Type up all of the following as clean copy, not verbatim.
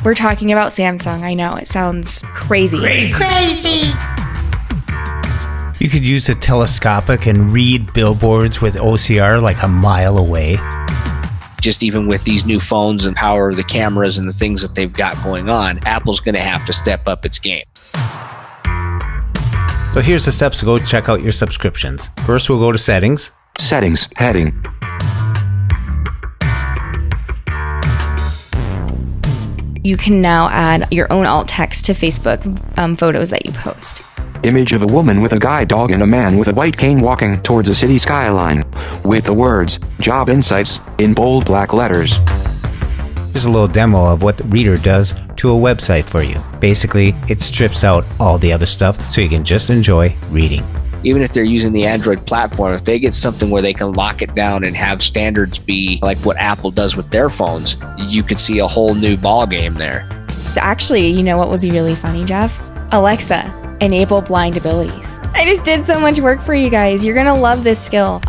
We're talking about Samsung. I know, it sounds crazy. Crazy! You could use a telescopic and read billboards with OCR like a mile away. Just even with these new phones and power of the cameras and the things that they've got going on, Apple's going to have to step up its game. So here's the steps to go check out your subscriptions. First, we'll go to settings. Settings, heading. You can now add your own alt text to Facebook photos that you post. Image of a woman with a guide dog and a man with a white cane walking towards a city skyline. With the words, Job Insights, in bold black letters. Here's a little demo of what the Reader does to a website for you. Basically, it strips out all the other stuff so you can just enjoy reading. Even if they're using the Android platform, if they get something where they can lock it down and have standards be like what Apple does with their phones, you could see a whole new ball game there. Actually, you know what would be really funny, Jeff? Alexa, enable blind abilities. I just did so much work for you guys. You're gonna love this skill.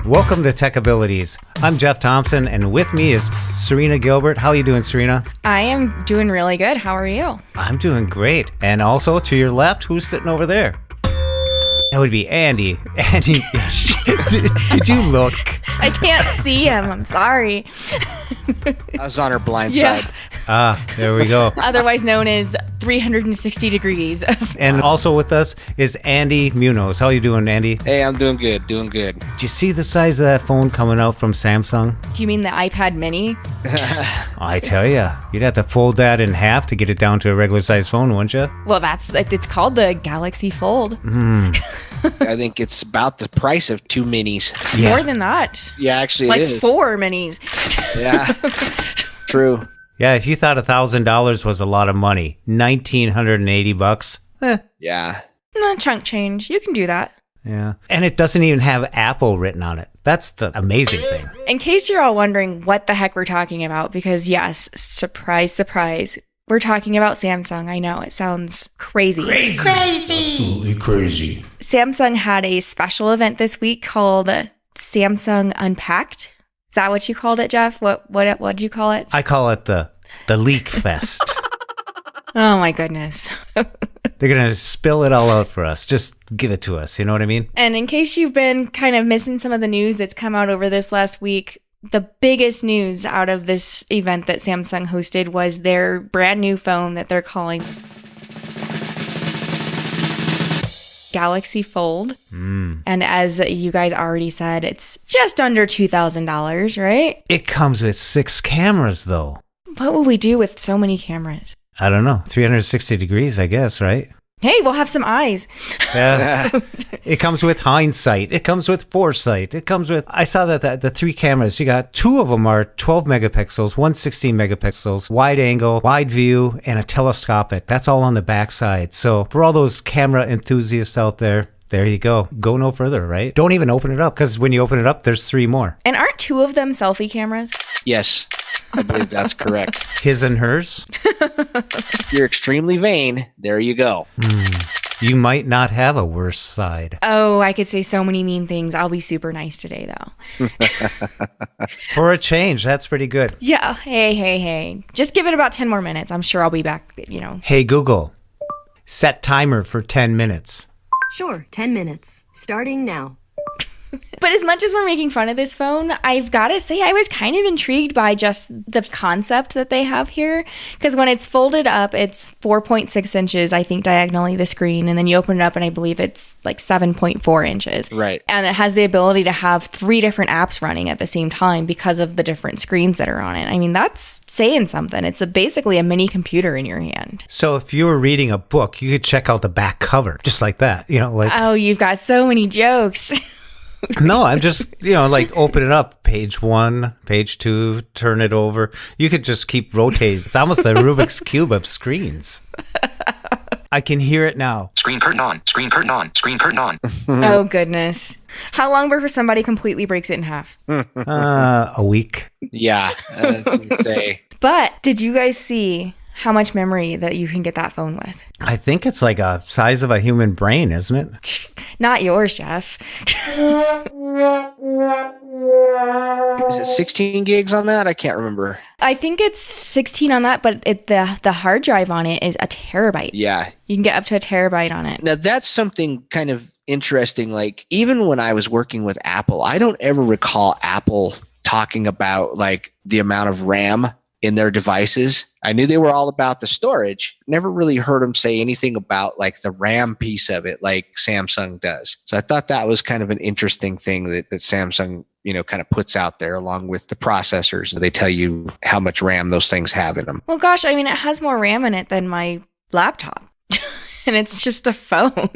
Welcome to TechAbilities. I'm Jeff Thompson, and with me is Serena Gilbert. How are you doing, Serena? I am doing really good. How are you? I'm doing great. And also, to your left, who's sitting over there? That would be Andy. Andy, did you look? I can't see him. I'm sorry. I was on her blind side. There we go. Otherwise known as 360 degrees. And also with us is Andy Munoz. How you doing, Andy? Hey, I'm doing good, doing good. Did you see the size of that phone coming out from Samsung? Do you mean the iPad mini? I tell you, you'd have to fold that in half to get it down to a regular size phone, wouldn't you? Well, it's called the Galaxy Fold. I think it's about the price of two minis. Yeah. More than that. Yeah, actually Like it is. 4 minis. Yeah, true. Yeah, if you thought $1,000 was a lot of money, $1,980. Yeah. Not chunk change. You can do that. Yeah. And it doesn't even have Apple written on it. That's the amazing thing. In case you're all wondering what the heck we're talking about, because yes, surprise, surprise, we're talking about Samsung. I know, it sounds crazy. Crazy! Absolutely crazy. Samsung had a special event this week called Samsung Unpacked. Is that what you called it, Jeff? What'd you call it? I call it the Leak Fest. Oh my goodness. They're going to spill it all out for us. Just give it to us. You know what I mean? And in case you've been kind of missing some of the news that's come out over this last week, the biggest news out of this event that Samsung hosted was their brand new phone that they're calling Galaxy Fold. And as you guys already said, it's just under $2,000, right? It comes with 6 cameras, though. What will we do with so many cameras? I don't know. 360 degrees, I guess, right? Hey, we'll have some eyes. Yeah. It comes with hindsight. It comes with foresight. It comes with... I saw that the 3 cameras, you got 2 of them are 12 megapixels, 116 megapixels, wide angle, wide view, and a telescopic. That's all on the backside. So for all those camera enthusiasts out there, there you go. Go no further, right? Don't even open it up, because when you open it up, there's 3 more. And aren't 2 of them selfie cameras? Yes, I believe that's correct. His and hers? If you're extremely vain, there you go. You might not have a worse side. Oh, I could say so many mean things. I'll be super nice today, though. For a change, that's pretty good. Yeah, hey. Just give it about 10 more minutes. I'm sure I'll be back, Hey, Google, set timer for 10 minutes. Sure, 10 minutes. Starting now. But as much as we're making fun of this phone, I've got to say I was kind of intrigued by just the concept that they have here. Because when it's folded up, it's 4.6 inches, I think, diagonally the screen. And then you open it up and I believe it's like 7.4 inches. Right. And it has the ability to have 3 different apps running at the same time because of the different screens that are on it. I mean, that's saying something. It's basically a mini computer in your hand. So if you were reading a book, you could check out the back cover, just like that. Oh, you've got so many jokes. No, I'm just, open it up. Page 1, page 2, turn it over. You could just keep rotating. It's almost the Rubik's Cube of screens. I can hear it now. Screen curtain on, screen curtain on, screen curtain on. Oh, goodness. How long before somebody completely breaks it in half? A week. Yeah, I was gonna say. But did you guys see how much memory that you can get that phone with? I think it's like a size of a human brain, isn't it? Not yours, Jeff. Is it 16 gigs on that? I can't remember. I think it's 16 on that, but the hard drive on it is a terabyte. Yeah. You can get up to a terabyte on it. Now that's something kind of interesting. Like even when I was working with Apple, I don't ever recall Apple talking about like the amount of RAM in their devices. I knew they were all about the storage. Never really heard them say anything about like the RAM piece of it like Samsung does. So I thought that was kind of an interesting thing that Samsung, kind of puts out there along with the processors. They tell you how much RAM those things have in them. Well, gosh, I mean, it has more RAM in it than my laptop. And it's just a phone.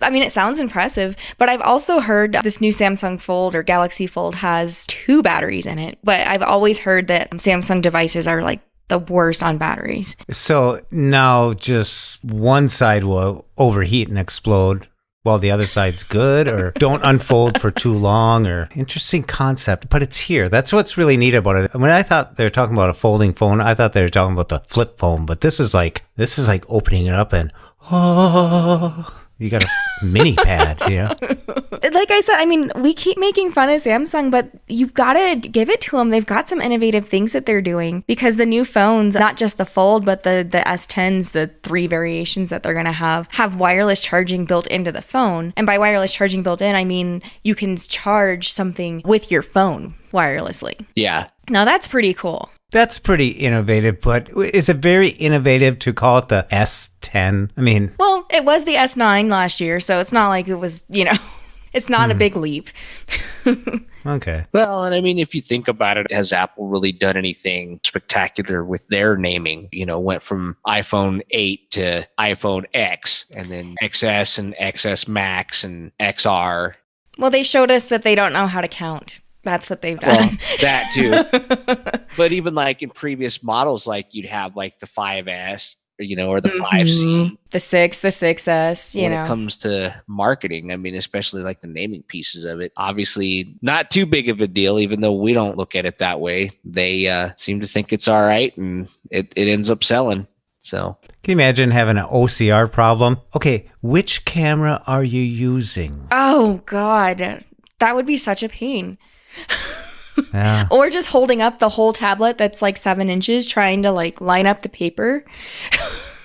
I mean, it sounds impressive, but I've also heard this new Samsung Fold or Galaxy Fold has 2 batteries in it. But I've always heard that Samsung devices are like the worst on batteries. So now just one side will overheat and explode while the other side's good, or don't unfold for too long, or interesting concept, but it's here. That's what's really neat about it. When I thought they were talking about a folding phone, I thought they were talking about the flip phone, but this is like opening it up and you got a mini pad, Like I said, I mean, we keep making fun of Samsung, but you've got to give it to them. They've got some innovative things that they're doing, because the new phones, not just the Fold, but the S10s, the 3 variations that they're going to have wireless charging built into the phone. And by wireless charging built in, I mean you can charge something with your phone wirelessly. Yeah. Now that's pretty cool. That's pretty innovative, but is it very innovative to call it the S10? I mean, well, it was the S9 last year, so it's not like it was, it's not a big leap. okay. Well, and I mean, if you think about it, has Apple really done anything spectacular with their naming? Went from iPhone 8 to iPhone X, and then XS and XS Max and XR. Well, they showed us that they don't know how to count. That's what they've done. Well, that too. But even like in previous models, like you'd have like the 5S, or the 5C. The 6, the 6S, When it comes to marketing, I mean, especially like the naming pieces of it, obviously not too big of a deal, even though we don't look at it that way. They seem to think it's all right, and it ends up selling. So can you imagine having an OCR problem? Okay, which camera are you using? Oh, God. That would be such a pain. Yeah. Or just holding up the whole tablet that's like 7 inches, trying to like line up the paper.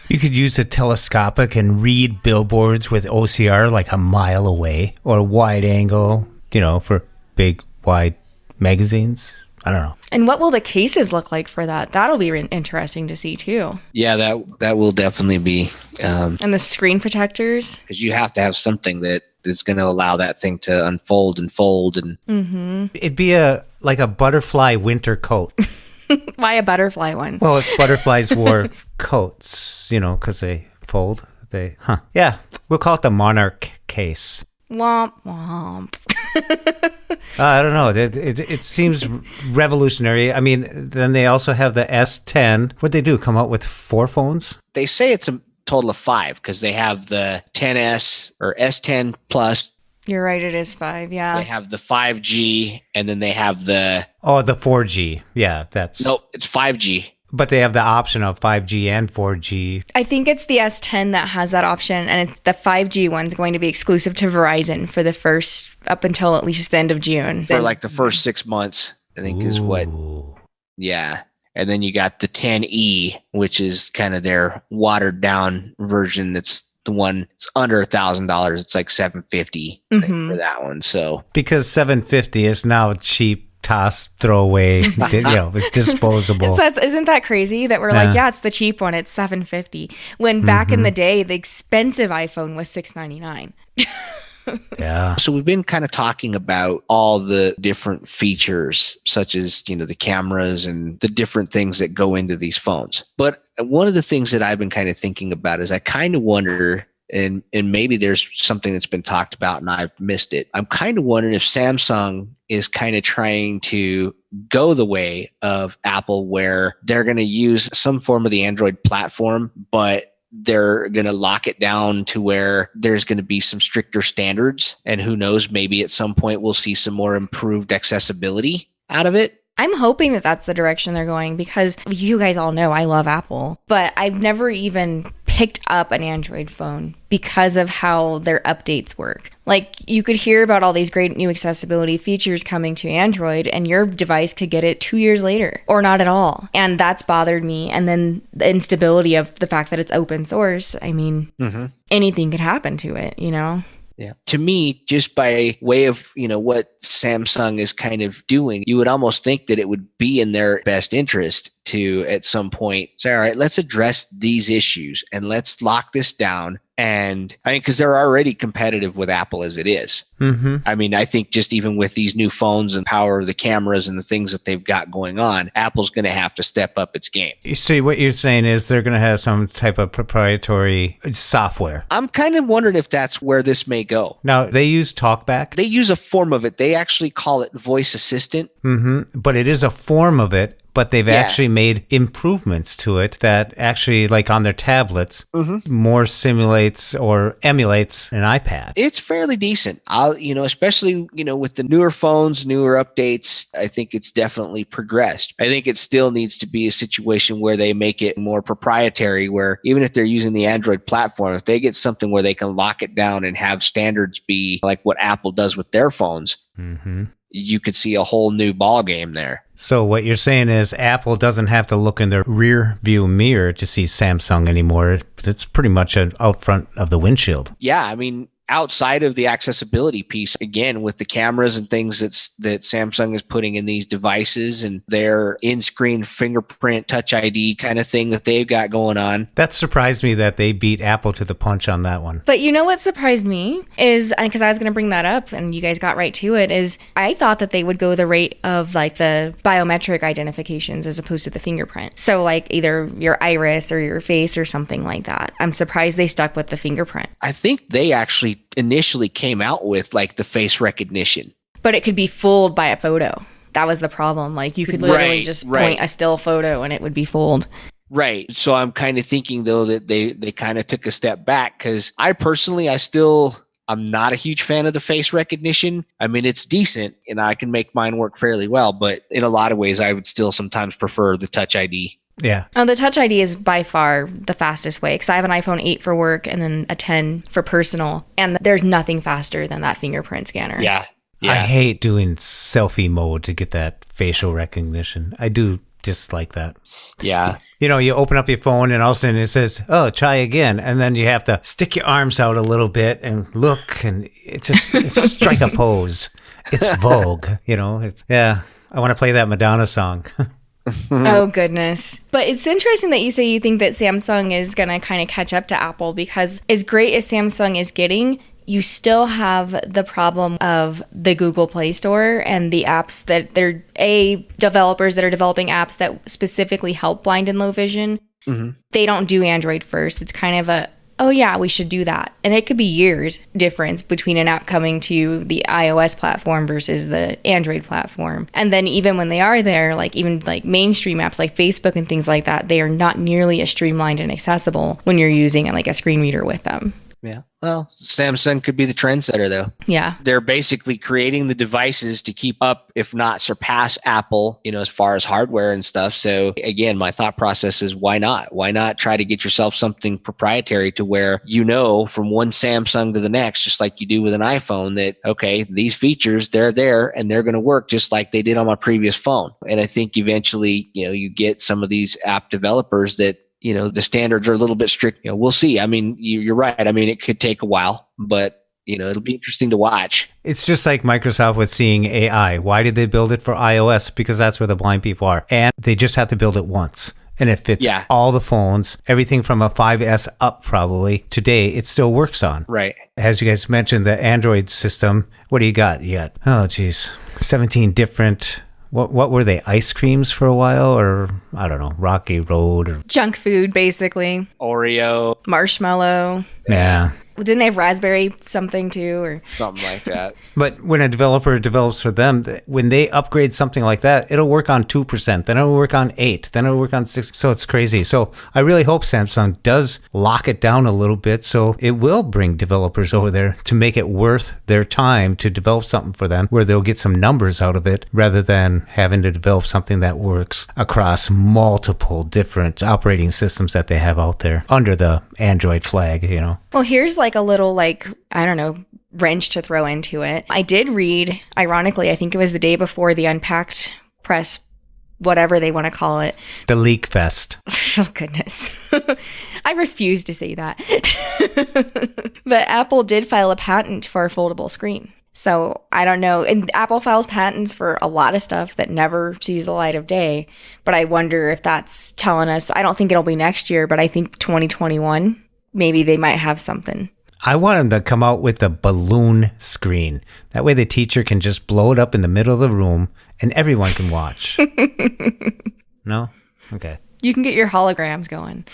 You could use a telescopic and read billboards with OCR like a mile away, or wide angle, for big, wide magazines. I don't know. And what will the cases look like for that? That'll be interesting to see too. Yeah, that will definitely be. And the screen protectors. Because you have to have something that is going to allow that thing to unfold and fold. And It'd be like a butterfly winter coat. Why a butterfly one? Well, if butterflies wore coats, because they fold. Yeah, we'll call it the Monarch case. Womp womp. I don't know. It seems revolutionary. I mean, then they also have the S10. What'd they do? Come out with 4 phones? they say it's a total of 5 because they have the 10S or S10 Plus. You're right, it is 5, yeah. They have the 5G, and then they have the... Oh, the 4G. Yeah, that's... Nope, it's 5G. But they have the option of 5G and 4G. I think it's the S10 that has that option, and the 5G one's going to be exclusive to Verizon for the first, up until at least the end of June. For like the first 6 months, I think is what... Yeah. And then you got the 10E, which is kind of their watered down version. It's the one it's under $1,000. It's like $750 I think, for that one. So because $750 is now cheap, toss, throwaway, it's disposable. Isn't that crazy that we're like, yeah, it's the cheap one. It's $750. When back in the day, the expensive iPhone was $699. Yeah. So we've been kind of talking about all the different features, such as, the cameras and the different things that go into these phones. But one of the things that I've been kind of thinking about is I kind of wonder, and maybe there's something that's been talked about and I've missed it. I'm kind of wondering if Samsung is kind of trying to go the way of Apple, where they're going to use some form of the Android platform, but they're going to lock it down to where there's going to be some stricter standards. And who knows, maybe at some point we'll see some more improved accessibility out of it. I'm hoping that that's the direction they're going, because you guys all know I love Apple, but I've never even picked up an Android phone because of how their updates work. Like, you could hear about all these great new accessibility features coming to Android, and your device could get it 2 years later or not at all. And that's bothered me. And then the instability of the fact that it's open source. I mean, anything could happen to it, you know? Yeah. To me, just by way of, what Samsung is kind of doing, you would almost think that it would be in their best interest to, at some point, say, all right, let's address these issues and let's lock this down. And I mean, because they're already competitive with Apple as it is. I mean, I think just even with these new phones and power of the cameras and the things that they've got going on, Apple's going to have to step up its game. You see, what you're saying is they're going to have some type of proprietary software. I'm kind of wondering if that's where this may go. Now, they use TalkBack. They use a form of it. They actually call it voice assistant. But it is a form of it. But they've actually made improvements to it that actually, like on their tablets, more simulates or emulates an iPad. It's fairly decent. Especially, with the newer phones, newer updates, I think it's definitely progressed. I think it still needs to be a situation where they make it more proprietary, where even if they're using the Android platform, if they get something where they can lock it down and have standards be like what Apple does with their phones, you could see a whole new ball game there. So what you're saying is Apple doesn't have to look in their rear view mirror to see Samsung anymore. It's pretty much out front of the windshield. Yeah, I mean, outside of the accessibility piece, again, with the cameras and things that Samsung is putting in these devices and their in-screen fingerprint Touch ID kind of thing that they've got going on. That surprised me that they beat Apple to the punch on that one. But you know what surprised me is, because I was going to bring that up and you guys got right to it, is I thought that they would go the rate of like the biometric identifications as opposed to the fingerprint. So like either your iris or your face or something like that. I'm surprised they stuck with the fingerprint. I think they actually initially came out with like the face recognition. But it could be fooled by a photo. That was the problem. Like you could literally point a still photo and it would be fooled. Right. So I'm kind of thinking though that they kind of took a step back, because I personally, I'm not a huge fan of the face recognition. I mean, it's decent and I can make mine work fairly well, but in a lot of ways I would still sometimes prefer the Touch ID. Yeah. Oh, the Touch ID is by far the fastest way, because I have an iPhone 8 for work and then a 10 for personal, and there's nothing faster than that fingerprint scanner. Yeah. I hate doing selfie mode to get that facial recognition. I do dislike that. Yeah. You open up your phone and all of a sudden it says, oh, try again. And then you have to stick your arms out a little bit and look, and it's strike a pose. It's Vogue, I want to play that Madonna song. Oh, goodness. But it's interesting that you say you think that Samsung is going to kind of catch up to Apple, because as great as Samsung is getting, you still have the problem of the Google Play Store and the apps that they're developers that are developing apps that specifically help blind and low vision. They don't do Android first. It's kind of oh yeah, we should do that. And it could be years difference between an app coming to the iOS platform versus the Android platform. And then even when they are there, like even like mainstream apps like Facebook and things like that, they are not nearly as streamlined and accessible when you're using like a screen reader with them. Yeah. Well, Samsung could be the trendsetter, though. Yeah. They're basically creating the devices to keep up, if not surpass Apple, as far as hardware and stuff. So again, my thought process is why not? Why not try to get yourself something proprietary to where, from one Samsung to the next, just like you do with an iPhone, that, okay, these features, they're there and they're going to work just like they did on my previous phone. And I think eventually, you get some of these app developers that, the standards are a little bit strict. We'll see. I mean, you're right. I mean, it could take a while, but, it'll be interesting to watch. It's just like Microsoft with seeing AI. Why did they build it for iOS? Because that's where the blind people are. And they just have to build it once. And it fits all the phones, everything from a 5S up probably. Today, it still works on. Right. As you guys mentioned, the Android system, what do you got? You got, 17 different... What were they? Ice creams for a while, or I don't know, Rocky Road, or junk food, basically. Oreo, marshmallow. Yeah. Didn't they have Raspberry something too? Or Something like that. But when a developer develops for them, when they upgrade something like that, it'll work on 2%, then it'll work on 8, then it'll work on 6. So it's crazy. So I really hope Samsung does lock it down a little bit so it will bring developers over there to make it worth their time to develop something for them where they'll get some numbers out of it rather than having to develop something that works across multiple different operating systems that they have out there under the Android flag, you know. well, here's like a little like I don't know wrench to throw into it. I did read, ironically, I think it was the day before the Unpacked press, whatever they want to call it. The Leak Fest. Oh, goodness. I refuse to say that. But Apple did file a patent for a foldable screen. So I don't know. And Apple files patents for a lot of stuff that never sees the light of day. But I wonder if that's telling us, I don't think it'll be next year, but I think 2021, maybe they might have something. I want them to come out with a balloon screen. That way the teacher can just blow it up in the middle of the room and everyone can watch. No? Okay. You can get your holograms going.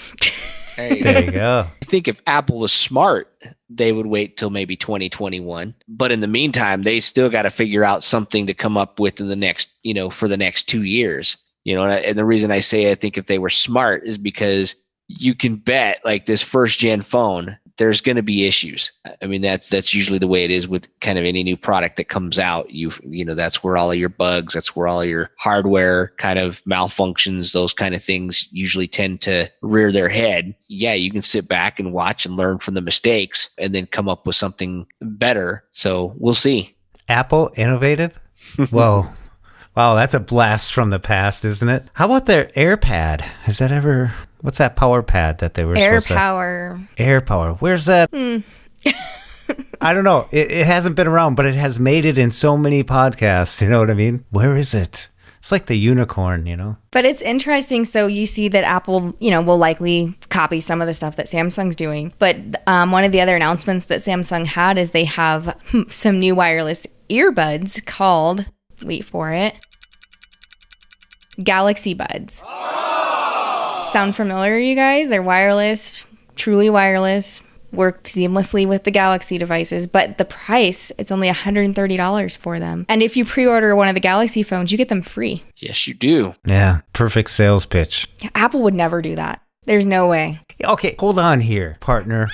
Hey, There you go. I think if Apple was smart, they would wait till maybe 2021. But in the meantime, they still got to figure out something to come up with in the next, for the next 2 years. And the reason I say I think if they were smart is because you can bet like this first gen phone, there's going to be issues. I mean, that's usually the way it is with kind of any new product that comes out. That's where all of your bugs, that's where all of your hardware kind of malfunctions, those kind of things usually tend to rear their head. Yeah, you can sit back and watch and learn from the mistakes and then come up with something better. So we'll see. Apple innovative? Whoa. Wow, that's a blast from the past, isn't it? How about their AirPad? Has that ever... What's that power pad that they were supposed to... Air Power. Where's that? I don't know. It hasn't been around, but it has made it in so many podcasts. You know what I mean? Where is it? It's like the unicorn, But it's interesting. So you see that Apple, will likely copy some of the stuff that Samsung's doing. But one of the other announcements that Samsung had is they have some new wireless earbuds called, wait for it, Galaxy Buds. Sound familiar, you guys? They're wireless, truly wireless, work seamlessly with the Galaxy devices, but the price, it's only $130 for them. And if you pre-order one of the Galaxy phones, you get them free. Yes, you do. Yeah, perfect sales pitch. Apple would never do that. There's no way. Okay, hold on here, partner.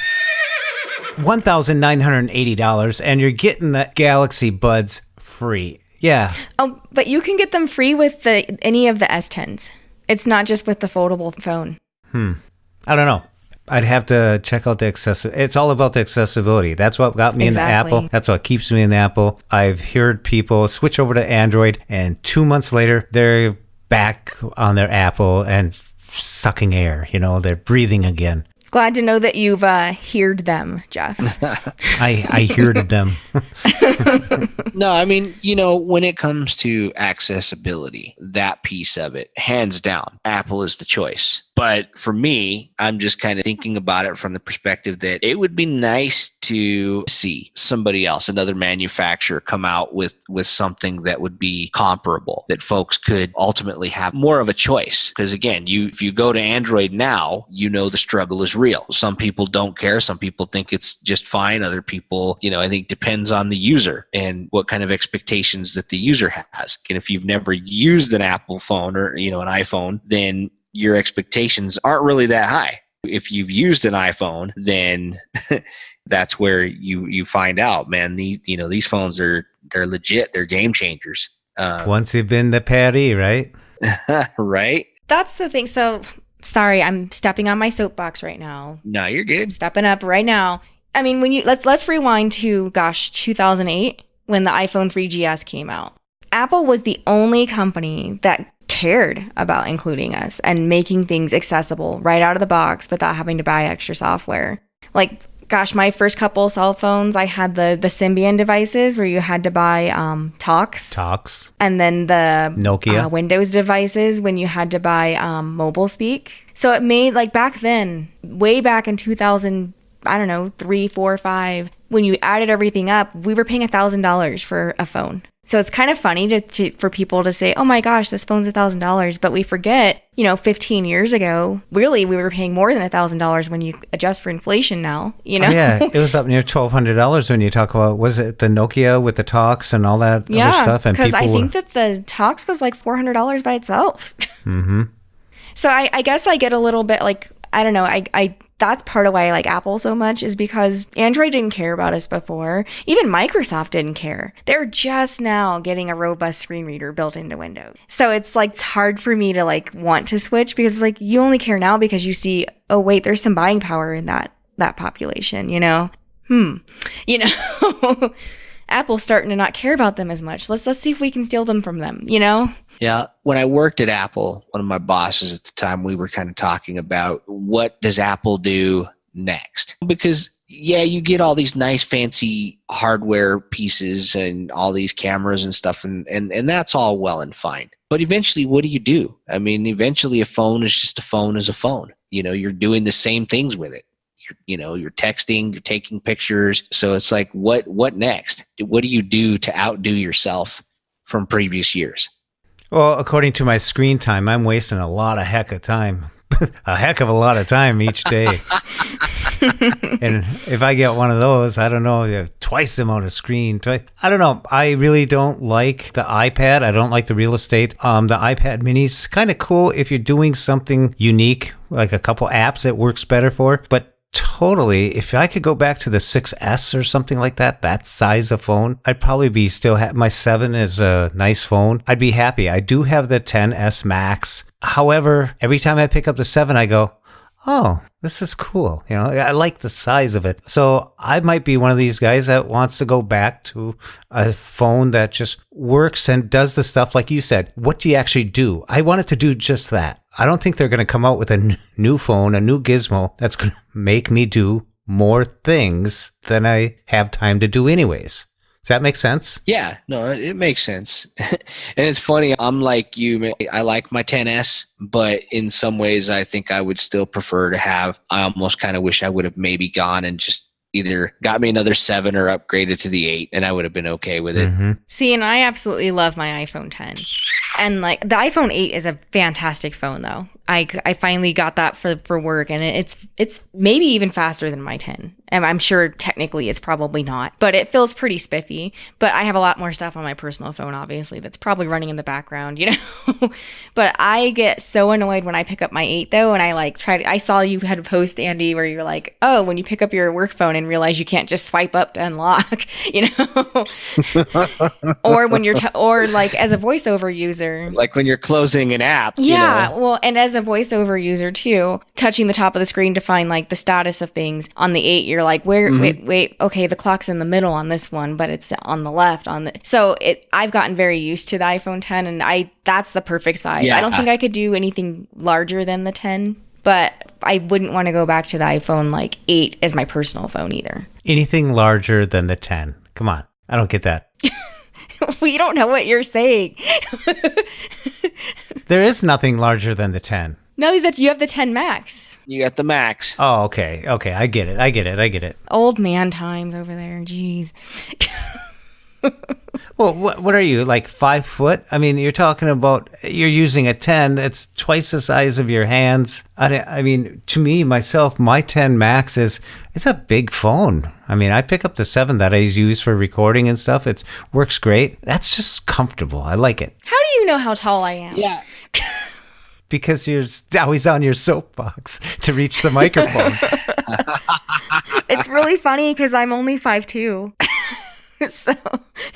$1,980 and you're getting the Galaxy Buds free. Yeah. Oh, but you can get them free with any of the S10s. It's not just with the foldable phone. I don't know. I'd have to check out the accessibility. It's all about the accessibility. That's what got me in the Apple. That's what keeps me in the Apple. I've heard people switch over to Android and 2 months later, they're back on their Apple and sucking air. They're breathing again. Glad to know that you've heard them, Jeff. I heard them. No, I mean, when it comes to accessibility, that piece of it, hands down, Apple is the choice. But for me, I'm just kind of thinking about it from the perspective that it would be nice to see somebody else, another manufacturer, come out with something that would be comparable, that folks could ultimately have more of a choice. Because again, if you go to Android now, the struggle is real. Some people don't care. Some people think it's just fine. Other people, I think depends on the user and what kind of expectations that the user has. And if you've never used an Apple phone or, an iPhone, then your expectations aren't really that high. If you've used an iPhone, then that's where you find out, man, these phones they're legit. They're game changers. Once you've been the Patty, right? Right. That's the thing. So sorry, I'm stepping on my soapbox right now. No, you're good. I'm stepping up right now. I mean, when let's rewind to 2008 when the iPhone 3GS came out. Apple was the only company that cared about including us and making things accessible right out of the box without having to buy extra software. Like, gosh, my first couple cell phones, I had the Symbian devices where you had to buy Talks. And then the Nokia Windows devices when you had to buy Mobile Speak. So it made, like back then, way back in 2000, I don't know, 3, 4, 5, when you added everything up, we were paying $1,000 for a phone. So it's kind of funny for people to say, oh my gosh, this phone's $1,000. But we forget, 15 years ago, really, we were paying more than $1,000 when you adjust for inflation now, Oh, yeah, it was up near $1,200 when you talk about, was it the Nokia with the talks and all that other stuff? Yeah, because I think that the talks was like $400 by itself. Mm-hmm. So I guess I get a little bit like, I don't know, I that's part of why I like Apple so much is because Android didn't care about us before. Even Microsoft didn't care. They're just now getting a robust screen reader built into Windows. So it's like it's hard for me to like want to switch because it's like you only care now because you see, oh wait, there's some buying power in that population, Apple's starting to not care about them as much. Let's see if we can steal them from them, Yeah. When I worked at Apple, one of my bosses at the time, we were kind of talking about what does Apple do next? Because you get all these nice fancy hardware pieces and all these cameras and stuff, and that's all well and fine. But eventually, what do? I mean, eventually a phone is just a phone is a phone. You're doing the same things with it. You're texting, you're taking pictures. So it's like, what next? What do you do to outdo yourself from previous years? Well, according to my screen time, I'm wasting a lot of heck of time. A heck of a lot of time each day. And if I get one of those, I don't know, twice the amount of screen. I don't know. I really don't like the iPad. I don't like the real estate. The iPad mini's kind of cool if you're doing something unique, like a couple apps it works better for. But totally, if I could go back to the 6S or something like that size of phone, I'd probably be still my 7 is a nice phone. I'd be happy. I do have the 10S Max. However, every time I pick up the 7, I go, oh, this is cool. I like the size of it. So I might be one of these guys that wants to go back to a phone that just works and does the stuff like you said. What do you actually do? I want it to do just that. I don't think they're going to come out with a new phone, a new gizmo that's going to make me do more things than I have time to do anyways. Does that make sense? Yeah, no, it makes sense. And it's funny, I'm like you, I like my 10S, but in some ways I think I would still prefer to I almost kind of wish I would have maybe gone and just either got me another 7 or upgraded to the 8, and I would have been okay with it. Mm-hmm. See, and I absolutely love my iPhone 10. And like the iPhone 8 is a fantastic phone though. I finally got that for work, and it's maybe even faster than my 10. And I'm sure technically it's probably not, but it feels pretty spiffy. But I have a lot more stuff on my personal phone, obviously, that's probably running in the background, But I get so annoyed when I pick up my 8 though, and I saw you had a post, Andy, where you're like, oh, when you pick up your work phone and realize you can't just swipe up to unlock, or when you're or like as a voiceover user, like when you're closing an app. Well, and as a voiceover user too, touching the top of the screen to find like the status of things on the 8, you're like, wait, okay, the clock's in the middle on this one, but it's on the left so I've gotten very used to the iPhone 10, and that's the perfect size. Yeah. I don't think I could do anything larger than the 10, but I wouldn't want to go back to the iPhone like 8 as my personal phone either. Anything larger than the 10. Come on. I don't get that. We don't know what you're saying. There is nothing larger than the 10. No, that you have the 10 Max. You got the Max. Oh, okay. I get it. Old man times over there. Jeez. Well, what are you, like 5 foot? I mean, you're talking about, you're using a 10 that's twice the size of your hands. I mean, to me, myself, my 10 Max it's a big phone. I mean, I pick up the 7 that I use for recording and stuff. It works great. That's just comfortable. I like it. How do you know how tall I am? Yeah. Because you're always on your soapbox to reach the microphone. It's really funny because I'm only 5'2". So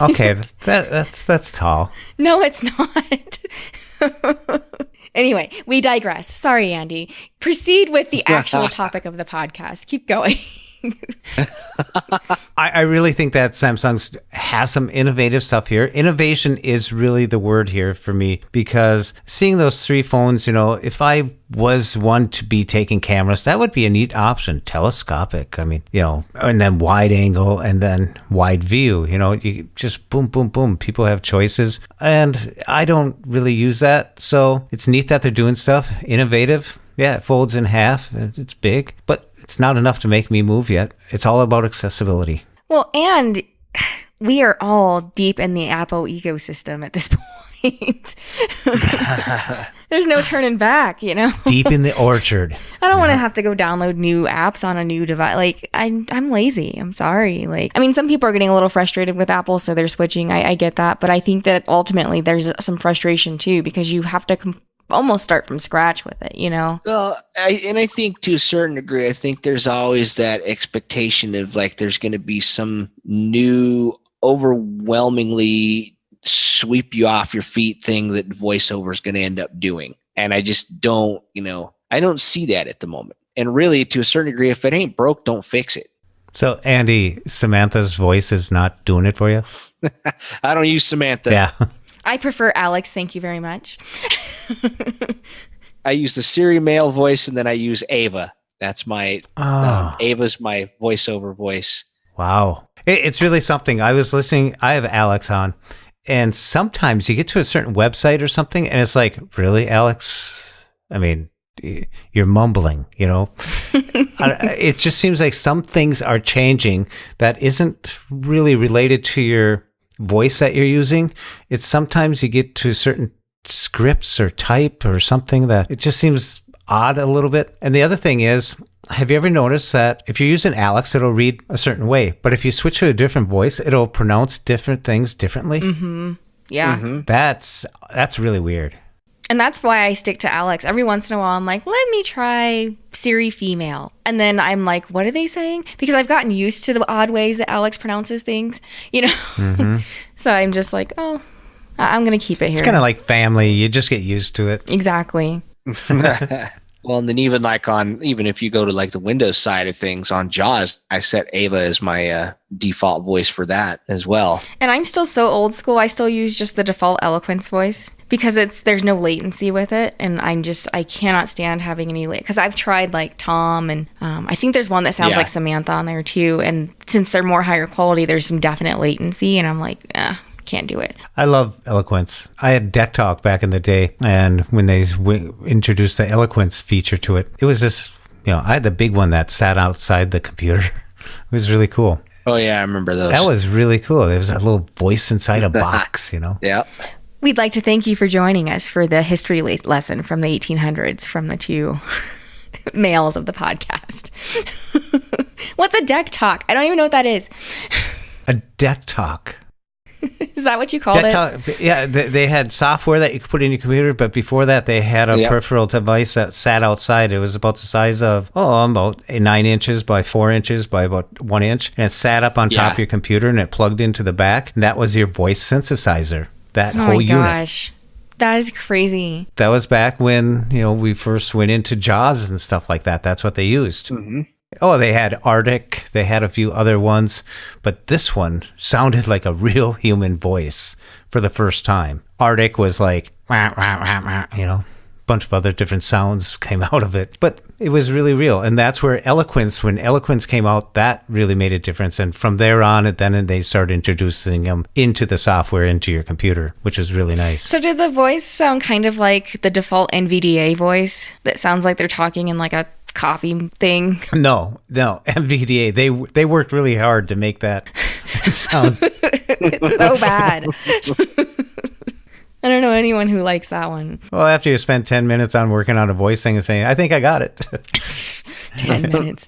okay, that's tall. No, it's not. Anyway, we digress. Sorry, Andy. Proceed with the actual topic of the podcast. Keep going. I really think that Samsung has some innovative stuff here. Innovation is really the word here for me, because seeing those 3 phones, if I was one to be taking cameras, that would be a neat option. Telescopic, and then wide angle and then wide view, you just boom, boom, boom. People have choices, and I don't really use that. So it's neat that they're doing stuff innovative. Yeah, it folds in half. It's big, but it's not enough to make me move yet. It's all about accessibility. Well, and We are all deep in the Apple ecosystem at this point. There's no turning back, you know? Deep in the orchard. I don't want to have to go download new apps on a new device. Like, I'm lazy. I'm sorry. Like, I mean, some people are getting a little frustrated with Apple, so they're switching. I get that. But I think that ultimately there's some frustration too, because you have to almost start from scratch with it, you know? Well, I think to a certain degree, I think there's always that expectation of like there's going to be some new, overwhelmingly sweep you off your feet thing that voiceover is going to end up doing. And I just don't, I don't see that at the moment. And really, to a certain degree, if it ain't broke, don't fix it. So, Andy, Samantha's voice is not doing it for you? I don't use Samantha. Yeah. I prefer Alex. Thank you very much. I use the Siri male voice, and then I use Ava. That's my, Ava's my voiceover voice. Wow. It's really something. I was listening. I have Alex on. And sometimes you get to a certain website or something, and it's like, really, Alex? I mean, you're mumbling, you know? It just seems like some things are changing that isn't really related to your voice that you're using. It's sometimes you get to certain scripts or type or something that it just seems odd a little bit. And the other thing is, have you ever noticed that if you're using Alex, it'll read a certain way, but if you switch to a different voice, it'll pronounce different things differently? Mm-hmm. Yeah. Mm-hmm. That's really weird. And that's why I stick to Alex. Every once in a while, I'm like, let me try Siri female. And then I'm like, what are they saying? Because I've gotten used to the odd ways that Alex pronounces things, you know? Mm-hmm. So I'm just like, oh, I'm going to keep it here. It's kind of like family. You just get used to it. Exactly. Well, and then even if you go to like the Windows side of things on JAWS, I set Ava as my default voice for that as well. And I'm still so old school. I still use just the default Eloquence voice because there's no latency with it. And I cannot stand having any because I've tried like Tom and I think there's one that sounds like Samantha on there too. And since they're more higher quality, there's some definite latency. And I'm like, can't do it. I love Eloquence. I had Deck Talk back in the day, and when they introduced the Eloquence feature to it, it was just, I had the big one that sat outside the computer. It was really cool. Oh yeah, I remember those. That was really cool. There was a little voice inside a box, Yeah. We'd like to thank you for joining us for the history lesson from the 1800s from the two males of the podcast. What's a Deck Talk? I don't even know what that is. A Deck Talk. Is that what you called it? Yeah, they had software that you could put in your computer, but before that, they had a peripheral device that sat outside. It was about the size of, about 9 inches by 4 inches by about 1 inch, and it sat up on top of your computer, and it plugged into the back, and that was your voice synthesizer, that whole unit. Oh my gosh. That is crazy. That was back when, we first went into JAWS and stuff like that. That's what they used. Mm-hmm. Oh, they had Arctic. They had a few other ones. But this one sounded like a real human voice for the first time. Arctic was like, a bunch of other different sounds came out of it. But it was really real. And that's where when Eloquence came out, that really made a difference. And from there on, then they started introducing them into the software, into your computer, which is really nice. So did the voice sound kind of like the default NVDA voice that sounds like they're talking in like a coffee thing? No, NVDA. They worked really hard to make that sound. It's so bad. I don't know anyone who likes that one. Well, after you spend 10 minutes on working on a voice thing and saying, I think I got it. 10 minutes.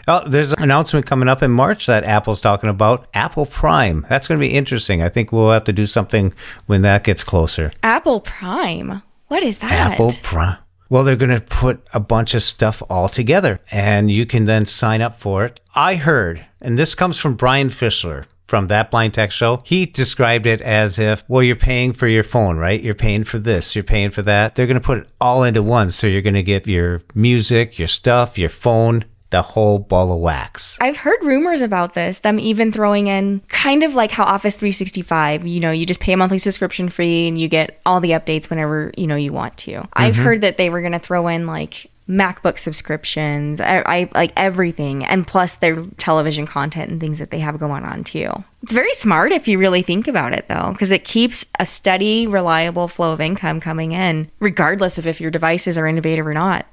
Oh, there's an announcement coming up in March that Apple's talking about, Apple Prime. That's going to be interesting. I think we'll have to do something when that gets closer. Apple Prime? What is that? Apple Prime. Well, they're going to put a bunch of stuff all together, and you can then sign up for it. I heard, and this comes from Brian Fischler from That Blind Tech Show. He described it as if, well, you're paying for your phone, right? You're paying for this, you're paying for that. They're going to put it all into one. So you're going to get your music, your stuff, your phone, the whole ball of wax. I've heard rumors about this, them even throwing in kind of like how Office 365, you just pay a monthly subscription fee and you get all the updates whenever, you want to. Mm-hmm. I've heard that they were going to throw in like MacBook subscriptions, I like everything, and plus their television content and things that they have going on too. It's very smart if you really think about it though, because it keeps a steady, reliable flow of income coming in, regardless of if your devices are innovative or not.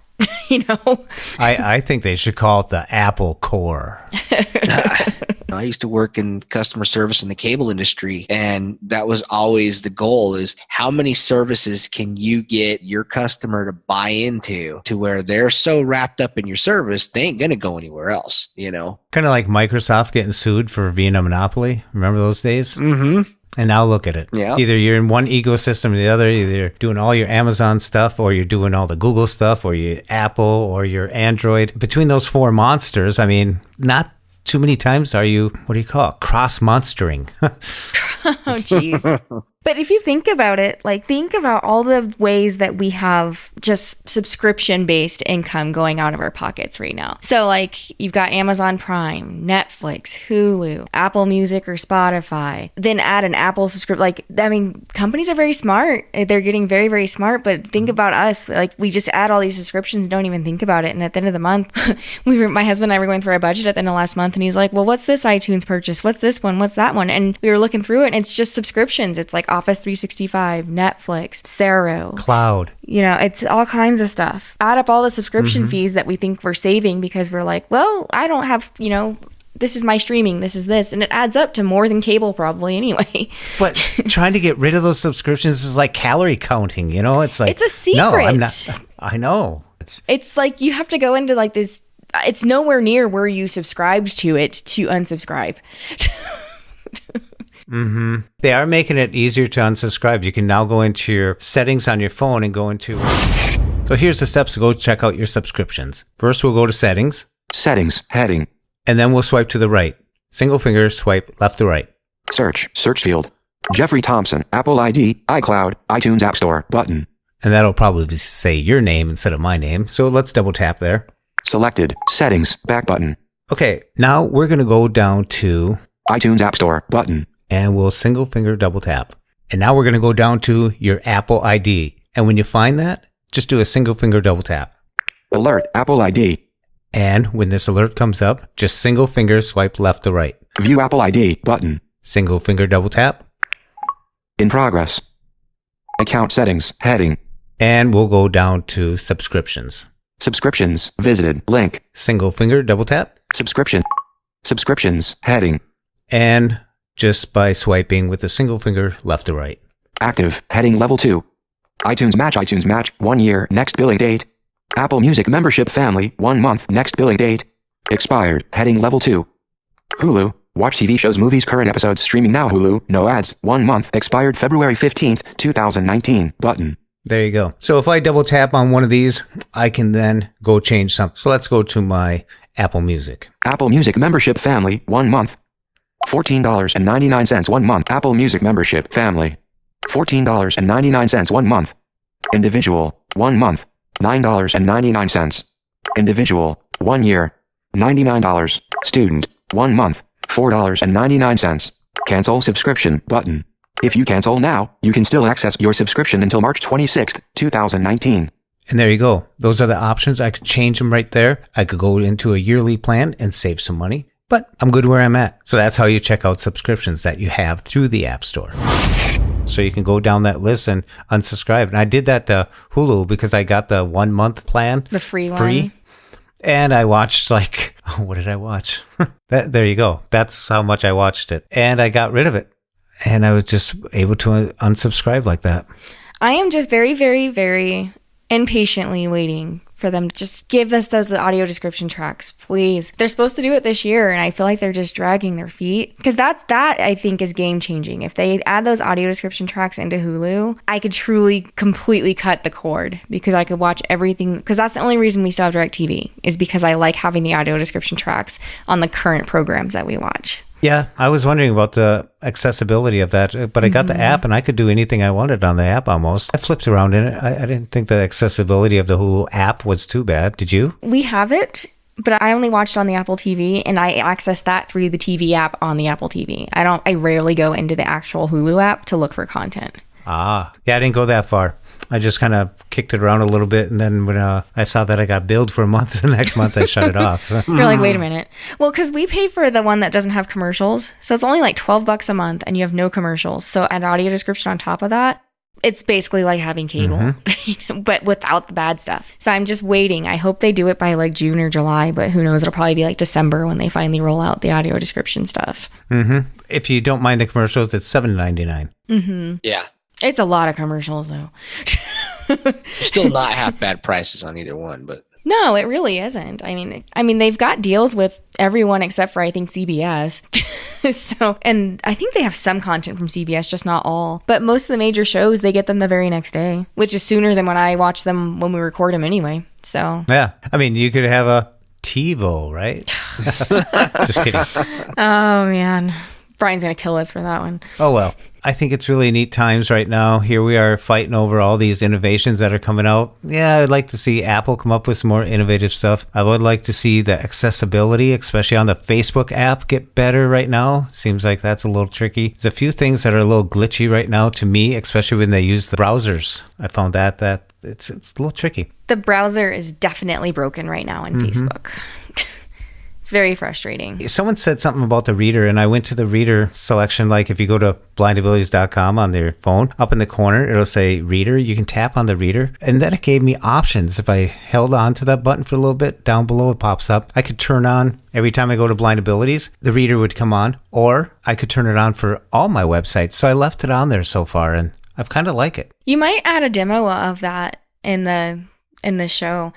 I think they should call it the Apple Core. I used to work in customer service in the cable industry, and that was always the goal: is how many services can you get your customer to buy into to where they're so wrapped up in your service, they ain't going to go anywhere else, Kind of like Microsoft getting sued for being a monopoly. Remember those days? Mm-hmm. And now look at it. Yeah. Either you're in one ecosystem or the other. Either you're doing all your Amazon stuff, or you're doing all the Google stuff, or your Apple, or your Android. Between those four monsters, I mean, not too many times are you, what do you call it, cross-monstering. Oh, jeez. But if you think about it, like think about all the ways that we have just subscription-based income going out of our pockets right now. So like you've got Amazon Prime, Netflix, Hulu, Apple Music or Spotify, then add an Apple subscription. Like, I mean, companies are very smart. They're getting very, very smart. But think about us. Like we just add all these subscriptions, don't even think about it. And at the end of the month, my husband and I were going through our budget at the end of last month. And he's like, well, what's this iTunes purchase? What's this one? What's that one? And we were looking through it and it's just subscriptions. It's like Office 365, Netflix, Saro, Cloud. It's all kinds of stuff. Add up all the subscription fees that we think we're saving because we're like, well, I don't have, this is my streaming, this is this. And it adds up to more than cable probably anyway. But trying to get rid of those subscriptions is like calorie counting, It's like, it's a secret. No, I'm not. I know. It's like you have to go into like this. It's nowhere near where you subscribed to it to unsubscribe. Mm-hmm. They are making it easier to unsubscribe. You can now go into your settings on your phone and go into... So here's the steps to go check out your subscriptions. First, we'll go to settings. Settings, heading. And then we'll swipe to the right. Single finger swipe left to right. Search field. Jeffrey Thompson, Apple ID, iCloud, iTunes App Store, button. And that'll probably say your name instead of my name. So let's double tap there. Selected, settings, back button. Okay, now we're going to go down to... iTunes App Store, button. And we'll single finger double tap. And now we're going to go down to your Apple ID. And when you find that, just do a single finger double tap. Alert, Apple ID. And when this alert comes up, just single finger swipe left to right. View Apple ID, button. Single finger double tap. In progress. Account settings, heading. And we'll go down to subscriptions. Subscriptions, visited, link. Single finger double tap. Subscriptions, heading. And just by swiping with a single finger left to right. Active, heading level 2. iTunes Match, 1 year, next billing date. Apple Music membership family, 1 month, next billing date. Expired, heading level 2. Hulu, watch TV shows, movies, current episodes, streaming now. Hulu, no ads, 1 month, expired February 15th, 2019, button. There you go. So if I double tap on one of these, I can then go change something. So let's go to my Apple Music. Apple Music membership family, 1 month. $14.99 1 month. Apple Music membership family. $14.99 1 month. Individual, 1 month. $9.99. Individual, 1 year. $99. Student, 1 month. $4.99. Cancel subscription button. If you cancel now, you can still access your subscription until March 26th, 2019. And there you go. Those are the options. I could change them right there. I could go into a yearly plan and save some money. But I'm good where I'm at. So that's how you check out subscriptions that you have through the App Store. So you can go down that list and unsubscribe. And I did that to Hulu because I got the 1 month plan. The free one. And I watched what did I watch? There you go. That's how much I watched it. And I got rid of it. And I was just able to unsubscribe like that. I am just very, very, very impatiently waiting for them to just give us those audio description tracks, please. They're supposed to do it this year, and I feel like they're just dragging their feet. Because that I think is game changing. If they add those audio description tracks into Hulu, I could truly completely cut the cord because I could watch everything. Because that's the only reason we still have DirecTV is because I like having the audio description tracks on the current programs that we watch. Yeah, I was wondering about the accessibility of that, but I got the app and I could do anything I wanted on the app almost. I flipped around in it. I didn't think the accessibility of the Hulu app was too bad. Did you? We have it, but I only watched on the Apple TV and I access that through the TV app on the Apple TV. I rarely go into the actual Hulu app to look for content. Yeah, I didn't go that far. I just kind of kicked it around a little bit, and then when I saw that I got billed for a month, the next month I shut it off. You're like, wait a minute. Well, because we pay for the one that doesn't have commercials, so it's only like $12 a month, and you have no commercials. So an audio description on top of that, It's basically like having cable, but without the bad stuff. So I'm just waiting. I hope they do it by like June or July, but who knows? It'll probably be like December when they finally roll out the audio description stuff. If you don't mind the commercials, it's $7.99. Yeah. It's a lot of commercials though. Still not half bad prices on either one, but No, it really isn't. I mean, they've got deals with everyone except for I think CBS. So, and I think they have some content from CBS, just not all. But most of the major shows, they get them the very next day, which is sooner than when I watch them when we record them anyway. So, Yeah. I mean, you could have a TiVo, right? Just kidding. oh man, Brian's gonna kill us for that one. Oh, well. I think it's really neat times right now. Here we are fighting over all these innovations that are coming out. Yeah, I'd like to see Apple come up with some more innovative stuff. I would like to see the accessibility, especially on the Facebook app, get better right now. Seems like that's a little tricky. There's a few things that are a little glitchy right now to me, especially when they use the browsers. I found that it's a little tricky. The browser is definitely broken right now in Facebook. It's very frustrating. Someone said something about the reader, and I went to the reader selection. Like if you go to blindabilities.com on their phone, up in the corner, it'll say reader. You can tap on the reader, and then it gave me options. If I held on to that button for a little bit, down below it pops up. I could turn on every time I go to Blindabilities, the reader would come on, or I could turn it on for all my websites. So I left it on there so far, and I've kind of like it. You might add a demo of that in the show.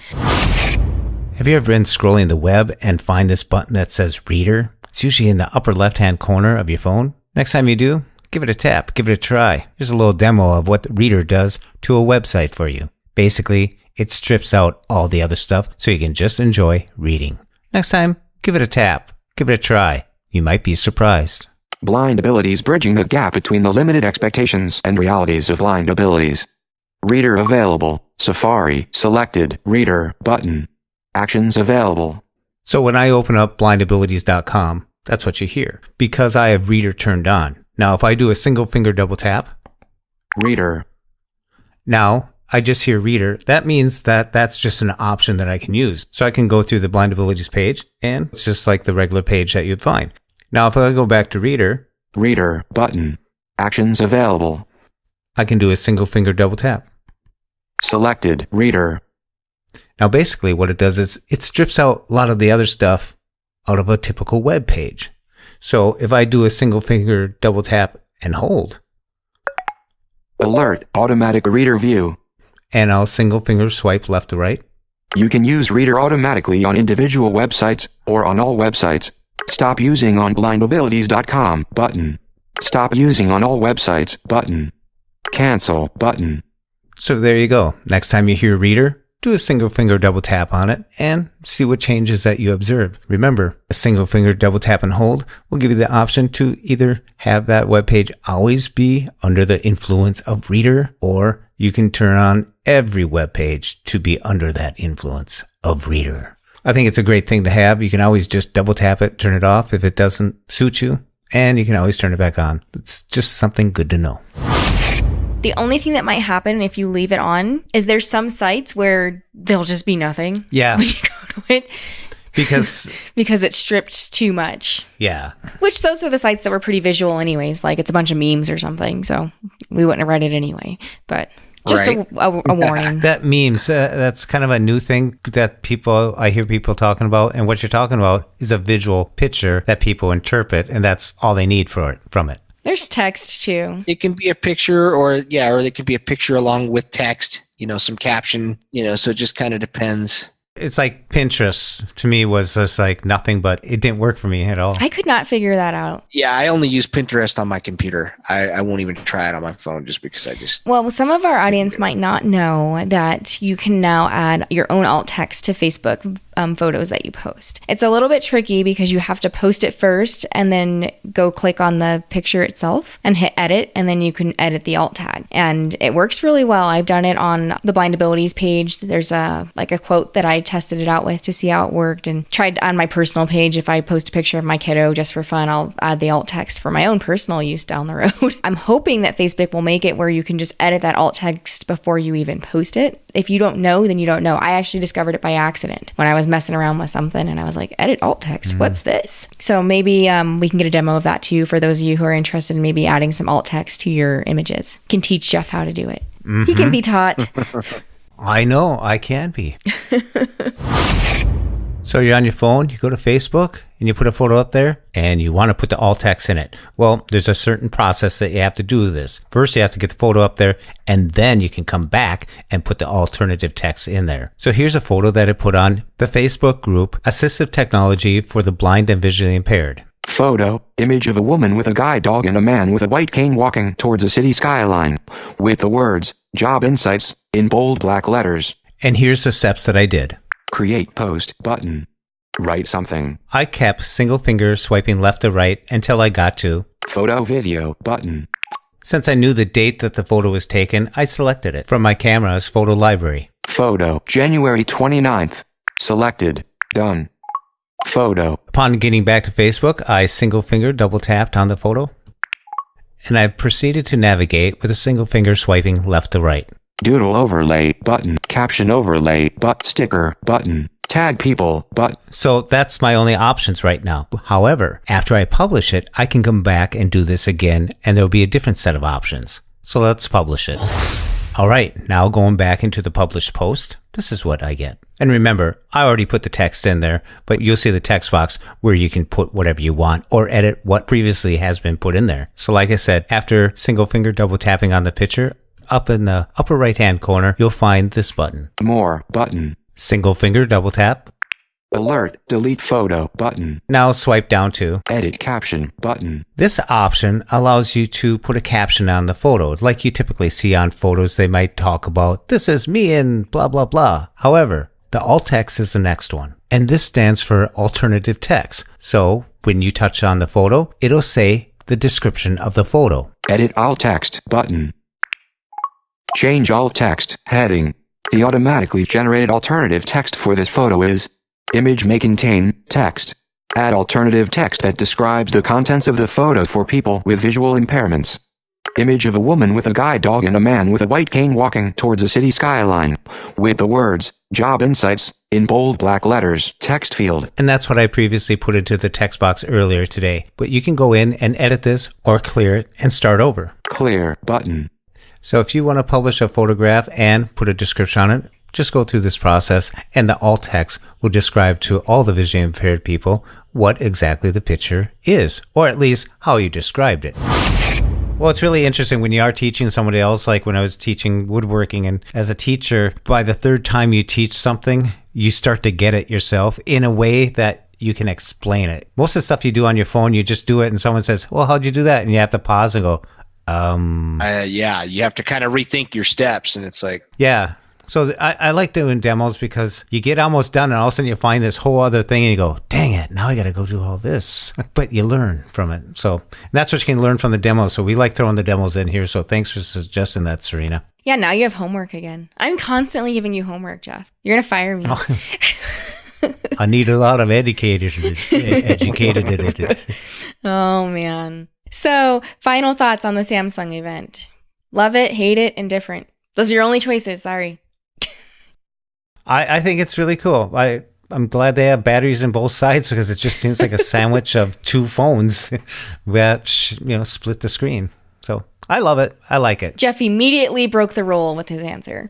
Have you ever been scrolling the web and find this button that says Reader? It's usually in the upper left-hand corner of your phone. Next time you do, give it a tap, give it a try. Here's a little demo of what Reader does to a website for you. Basically, it strips out all the other stuff so you can just enjoy reading. Next time, give it a tap, give it a try. You might be surprised. Blindabilities, bridging the gap between the limited expectations and realities of blindabilities. Reader available. Safari selected. Reader button. Actions available. So when I open up blindabilities.com, that's what you hear because I have Reader turned on. Now, if I do a single finger double tap, Reader. Now I just hear Reader. That means that that's just an option that I can use. So I can go through the Blindabilities page and it's just like the regular page that you'd find. Now, if I go back to Reader, Reader button. Actions available. I can do a single finger double tap. Selected. Reader. Now, basically what it does is it strips out a lot of the other stuff out of a typical web page. So if I do a single finger double tap and hold. Alert. Automatic reader view. And I'll single finger swipe left to right. You can use Reader automatically on individual websites or on all websites. Stop using on blindabilities.com button. Stop using on all websites button. Cancel button. So there you go. Next time you hear Reader, do a single finger double tap on it and see what changes that you observe. Remember, a single finger double tap and hold will give you the option to either have that web page always be under the influence of Reader, or you can turn on every web page to be under that influence of Reader. I think it's a great thing to have. You can always just double tap it, turn it off if it doesn't suit you, and you can always turn it back on. It's just something good to know. The only thing that might happen if you leave it on is there's some sites where there'll just be nothing. Yeah. When you go to it. Because it's stripped too much. Yeah. Which those are the sites that were pretty visual anyways. Like it's a bunch of memes or something. So we wouldn't have read it anyway. But just Right. a warning. That memes, that's kind of a new thing that I hear people talking about. And what you're talking about is a visual picture that people interpret, and that's all they need from it. There's text too. it can be a picture or it could be a picture along with text, some caption, so it just kind of depends. It's like Pinterest to me was just like nothing, but it didn't work for me at all. I could not figure that out. Yeah, I only use Pinterest on my computer. I won't even try it on my phone just because I just... Well, some of our audience might not know that you can now add your own alt text to Facebook photos that you post. It's a little bit tricky because you have to post it first and then go click on the picture itself and hit edit, and then you can edit the alt tag. And it works really well. I've done it on the Blindabilities page. There's a quote that I tested it out with to see how it worked, and tried on my personal page. If I post a picture of my kiddo just for fun, I'll add the alt text for my own personal use down the road. I'm hoping that Facebook will make it where you can just edit that alt text before you even post it. If you don't know, then you don't know. I actually discovered it by accident when I was messing around with something and I was like, edit alt text. What's this? So maybe we can get a demo of that too for those of you who are interested in maybe adding some alt text to your images. Can teach Jeff how to do it. He can be taught. I know, I can be. So you're on your phone, you go to Facebook, and you put a photo up there, and you want to put the alt text in it. Well, there's a certain process that you have to do this. First, you have to get the photo up there, and then you can come back and put the alternative text in there. So here's a photo that I put on the Facebook group, Assistive Technology for the Blind and Visually Impaired. Photo, image of a woman with a guide dog and a man with a white cane walking towards a city skyline, with the words, Job Insights, in bold black letters. And here's the steps that I did. Create post button. Write something. I kept single finger swiping left to right until I got to Photo video button. Since I knew the date that the photo was taken, I selected it from my camera's photo library. Photo, January 29th. Selected. Done. Photo. Upon getting back to Facebook, I single finger double tapped on the photo, and I proceeded to navigate with a single finger swiping left to right. Doodle overlay button. Caption overlay sticker button. Tag people button. So that's my only options right now. However, after I publish it, I can come back and do this again, and there'll be a different set of options. So let's publish it. All right, now going back into the published post, this is what I get. And remember, I already put the text in there, but you'll see the text box where you can put whatever you want or edit what previously has been put in there. So like I said, after single finger double tapping on the picture, up in the upper right hand corner, you'll find this button. More button. Single finger double tap. Alert, delete photo button. Now swipe down to Edit caption button. This option allows you to put a caption on the photo. Like you typically see on photos, they might talk about, this is me and blah, blah, blah. However, the alt text is the next one. And this stands for alternative text. So when you touch on the photo, it'll say the description of the photo. Edit alt text button. Change alt text heading. The automatically generated alternative text for this photo is image may contain text. Add alternative text that describes the contents of the photo for people with visual impairments. Image of a woman with a guide dog and a man with a white cane walking towards a city skyline, with the words, Job Insights, in bold black letters, text field. And that's what I previously put into the text box earlier today. But you can go in and edit this or clear it and start over. Clear button. So if you want to publish a photograph and put a description on it, just go through this process and the alt text will describe to all the visually impaired people what exactly the picture is, or at least how you described it. Well, it's really interesting when you are teaching somebody else, like when I was teaching woodworking, and as a teacher, by the third time you teach something, you start to get it yourself in a way that you can explain it. Most of the stuff you do on your phone, you just do it and someone says, well, how'd you do that? And you have to pause and go, yeah, you have to kind of rethink your steps, and it's like, yeah. So I like doing demos because you get almost done and all of a sudden you find this whole other thing and you go, dang it, now I got to go do all this. But you learn from it. So that's what you can learn from the demos. So we like throwing the demos in here. So thanks for suggesting that, Serena. Yeah, now you have homework again. I'm constantly giving you homework, Jeff. You're going to fire me. I need a lot of educated. Oh, man. So, final thoughts on the Samsung event. Love it, hate it, indifferent. Those are your only choices. Sorry. I think it's really cool. I'm glad they have batteries in both sides because it just seems like a sandwich of two phones that, split the screen. So I love it. I like it. Jeff immediately broke the rule with his answer.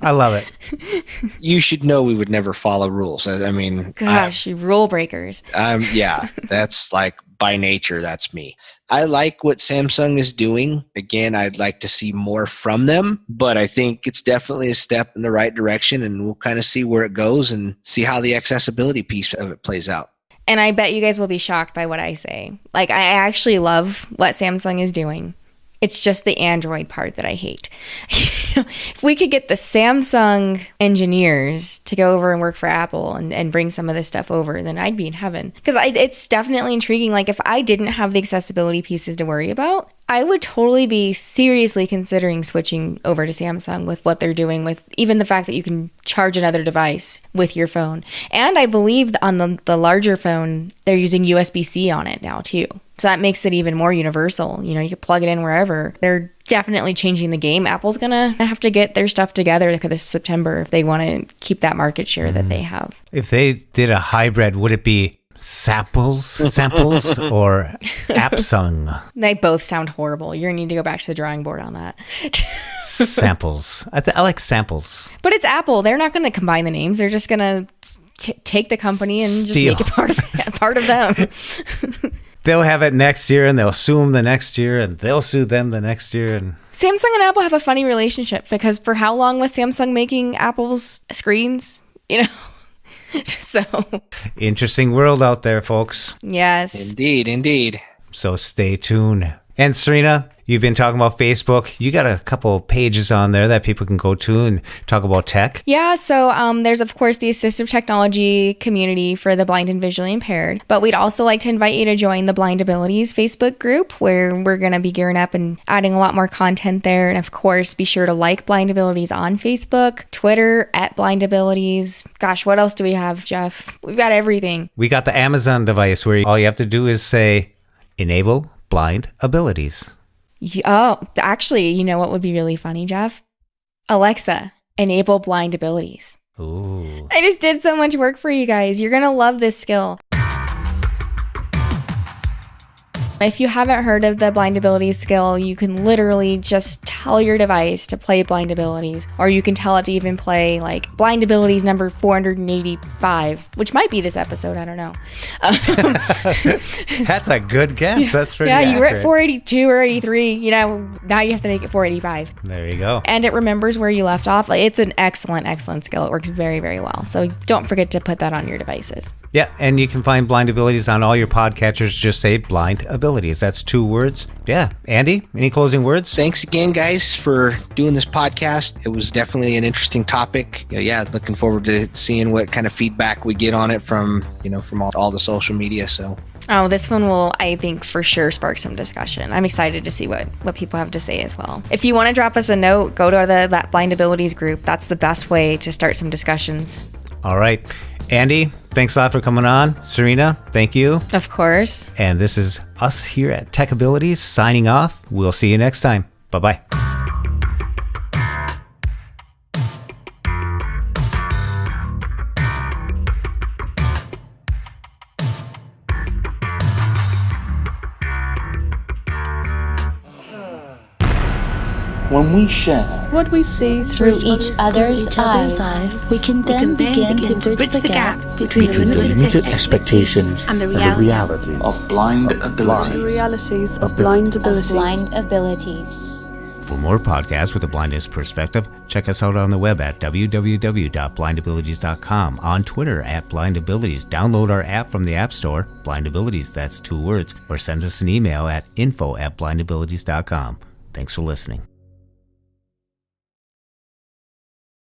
I love it. You should know we would never follow rules. I mean, gosh, you rule breakers. Yeah, that's like by nature, that's me. I like what Samsung is doing. Again, I'd like to see more from them, but I think it's definitely a step in the right direction, and we'll kind of see where it goes and see how the accessibility piece of it plays out. And I bet you guys will be shocked by what I say. Like, I actually love what Samsung is doing. It's just the Android part that I hate. If we could get the Samsung engineers to go over and work for Apple and bring some of this stuff over, then I'd be in heaven. Because it's definitely intriguing. Like, if I didn't have the accessibility pieces to worry about, I would totally be seriously considering switching over to Samsung with what they're doing, with even the fact that you can charge another device with your phone. And I believe on the larger phone, they're using USB-C on it now too. So that makes it even more universal. You can plug it in wherever. They're definitely changing the game. Apple's gonna have to get their stuff together for this September if they want to keep that market share that they have. If they did a hybrid, would it be samples, or Apsung They both sound horrible. You're gonna need to go back to the drawing board on that. samples? I like samples. But it's Apple. They're not gonna combine the names. They're just gonna take the company and Steal. just make it part of them. They'll have it next year, and they'll sue them the next year, and they'll sue them the next year. And Samsung and Apple have a funny relationship because for how long was Samsung making Apple's screens? You know. So interesting world out there, folks. yes. Indeed. So stay tuned. And Serena, you've been talking about Facebook. You got a couple pages on there that people can go to and talk about tech. Yeah, so there's, of course, the assistive technology community for the blind and visually impaired. But we'd also like to invite you to join the Blind Abilities Facebook group, where we're going to be gearing up and adding a lot more content there. And, of course, be sure to like Blind Abilities on Facebook, Twitter, @Blind Abilities. Gosh, what else do we have, Jeff? We've got everything. We got the Amazon device where all you have to do is say, enable blind abilities. Oh, actually, you know what would be really funny, Jeff? Alexa, enable blind abilities. Ooh. I just did so much work for you guys. You're going to love this skill. If you haven't heard of the blind abilities skill, you can literally just tell your device to play blind abilities, or you can tell it to even play like blind abilities number 485, which might be this episode. I don't know. That's a good guess. That's pretty Yeah, you were accurate. at 482 or 83. You know, now you have to make it 485. There you go. And it remembers where you left off. Like, it's an excellent skill. It works very, very well. So don't forget to put that on your devices. Yeah, and you can find Blind Abilities on all your podcatchers. Just say Blind Abilities. That's 2 words. Yeah. Andy, any closing words? Thanks again, guys, for doing this podcast. It was definitely an interesting topic. Yeah, looking forward to seeing what kind of feedback we get on it from all the social media. So Oh, this one will, I think, for sure spark some discussion. I'm excited to see what people have to say as well. If you want to drop us a note, go to that Blind Abilities group. That's the best way to start some discussions. All right. Andy, thanks a lot for coming on. Serena, thank you. Of course. And this is us here at TechAbilities signing off. We'll see you next time. Bye-bye. When we share what we see through each other's eyes, we can then begin to bridge the gap between the limited expectations and the reality of blind ability. The realities of blind abilities. For more podcasts with a blindness perspective, check us out on the web at www.blindabilities.com, on Twitter @blindabilities. Download our app from the App Store, Blind Abilities, that's 2 words, or send us an email at info@blindabilities.com. Thanks for listening.